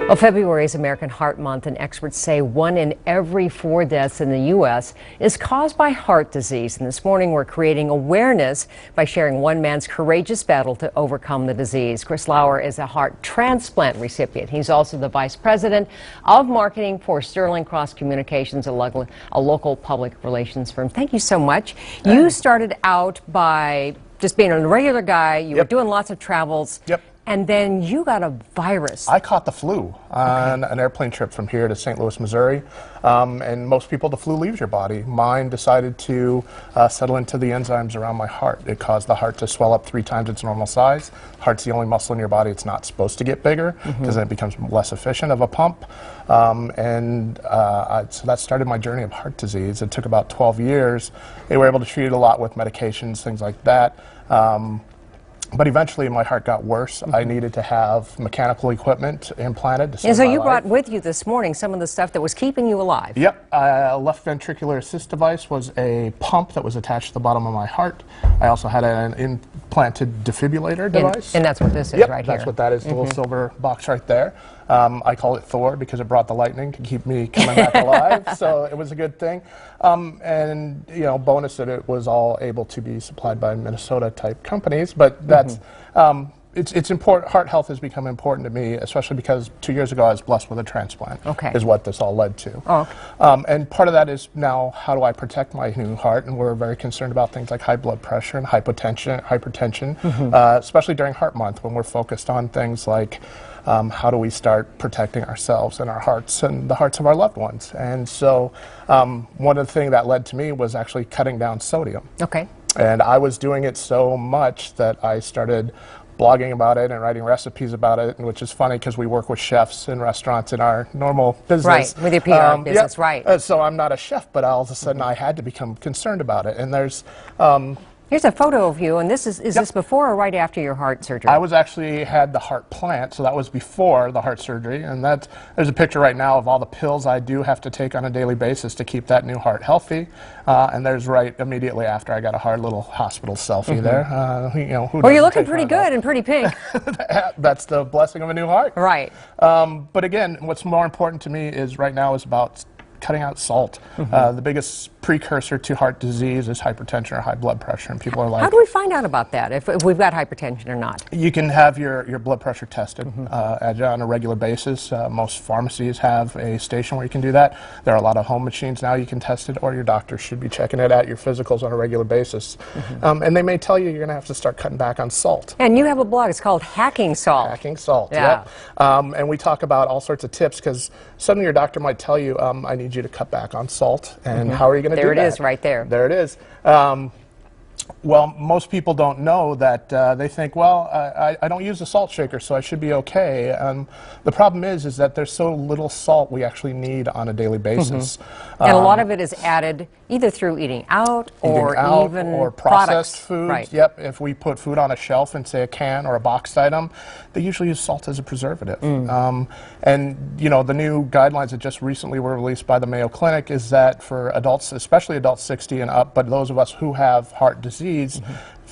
Well, February is American Heart Month, and experts say 1 in every 4 deaths in the U.S. is caused by heart disease. And this morning, we're creating awareness by sharing one man's courageous battle to overcome the disease. Chris Lauer is a heart transplant recipient. He's also the vice president of marketing for Sterling Cross Communications, a local public relations firm. Thank you so much. You started out by just being a regular guy. You were doing lots of travels. And then you got a virus. I caught the flu on an airplane trip from here to St. Louis, Missouri. And most people, the flu leaves your body. Mine decided to settle into the enzymes around my heart. It caused the heart to swell up 3 times its normal size. Heart's the only muscle in your body it's not supposed to get bigger, because then it becomes less efficient of a pump. So that started my journey of heart disease. It took about 12 years. They were able to treat it a lot with medications, things like that. But eventually my heart got worse. I needed to have mechanical equipment implanted to save And so my you life. brought with you this morning some of the stuff that was keeping you alive. Yep. A left ventricular assist device was a pump that was attached to the bottom of my heart. I also had an implanted defibrillator device. And that's what this is right here. That's what that is, the little silver box right there. I call it Thor because it brought the lightning to keep me coming back alive, so it was a good thing. And, you know, bonus that it was all able to be supplied by Minnesota-type companies, but that's, it's important. Heart health has become important to me, especially because 2 years ago I was blessed with a transplant, is what this all led to. And part of that is now, how do I protect my new heart? And we're very concerned about things like high blood pressure and hypertension, especially during Heart Month, when we're focused on things like how do we start protecting ourselves and our hearts and the hearts of our loved ones. And so one of the things that led to me was actually cutting down sodium. And I was doing it so much that I started blogging about it and writing recipes about it, which is funny because we work with chefs in restaurants in our normal business. Right, with your PR business, right. So I'm not a chef, but all of a sudden I had to become concerned about it. And there's... Here's a photo of you, and this is this before or right after your heart surgery? I was actually had the heart plant, so that was before the heart surgery, and there's a picture right now of all the pills I do have to take on a daily basis to keep that new heart healthy. And there's right immediately after I got a hard little hospital selfie there. You know, well, you're looking pretty good and pretty pink. That's the blessing of a new heart. Right. But again, what's more important to me is right now is about cutting out salt. The biggest precursor to heart disease is hypertension or high blood pressure, and people are like, how do we find out about that, if we've got hypertension or not? You can have your blood pressure tested on a regular basis. Most pharmacies have a station where you can do that. There are a lot of home machines now you can test it, or your doctor should be checking it at your physicals on a regular basis. And they may tell you you're going to have to start cutting back on salt. And you have a blog, it's called Hacking Salt. Hacking Salt, and we talk about all sorts of tips, because suddenly your doctor might tell you, I need you to cut back on salt, and how are you going to do that? There it is, right there. There it is. Well, most people don't know that. They think, well, I don't use a salt shaker, so I should be okay. The problem is that there's so little salt we actually need on a daily basis. And a lot of it is added either through eating out or even processed foods. Right. Yep. If we put food on a shelf in, say, a can or a boxed item, they usually use salt as a preservative. And, you know, the new guidelines that just recently were released by the Mayo Clinic is that for adults, especially adults 60 and up, but those of us who have heart disease,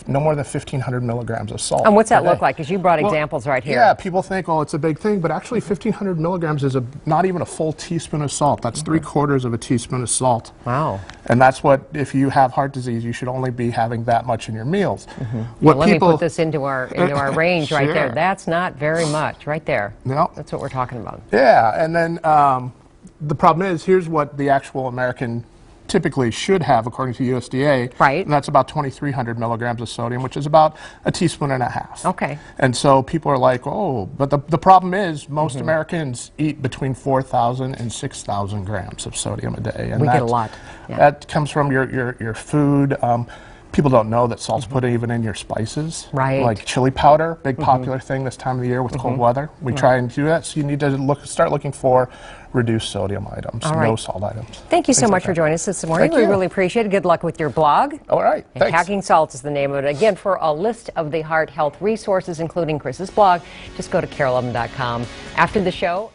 no more than 1,500 milligrams of salt. And what's that look like? Because you brought examples right here. Yeah, people think, oh, it's a big thing, but actually 1,500 milligrams is not even a full teaspoon of salt. That's 3/4 of a teaspoon of salt. Wow. And that's what, if you have heart disease, you should only be having that much in your meals. Well, let me put this into our range right there. That's not very much, right there. No. That's what we're talking about. Yeah, and then the problem is, here's what the actual American typically should have, according to USDA. Right. And that's about 2,300 milligrams of sodium, which is about a teaspoon and a half. Okay. And so people are like, oh, but the problem is most Americans eat between 4,000 and 6,000 grams of sodium a day. And we get a lot. That comes from your food. People don't know that salt's put even in your spices. Right. Like chili powder, big popular thing this time of the year with cold weather. We try and do that, so you need to start looking for reduced sodium items, no salt items. Thank you so much for joining us this morning. We really appreciate it. Good luck with your blog. All right, thanks. Hacking Salt is the name of it. Again, for a list of the heart health resources, including Chris's blog, just go to carol11.com. After the show,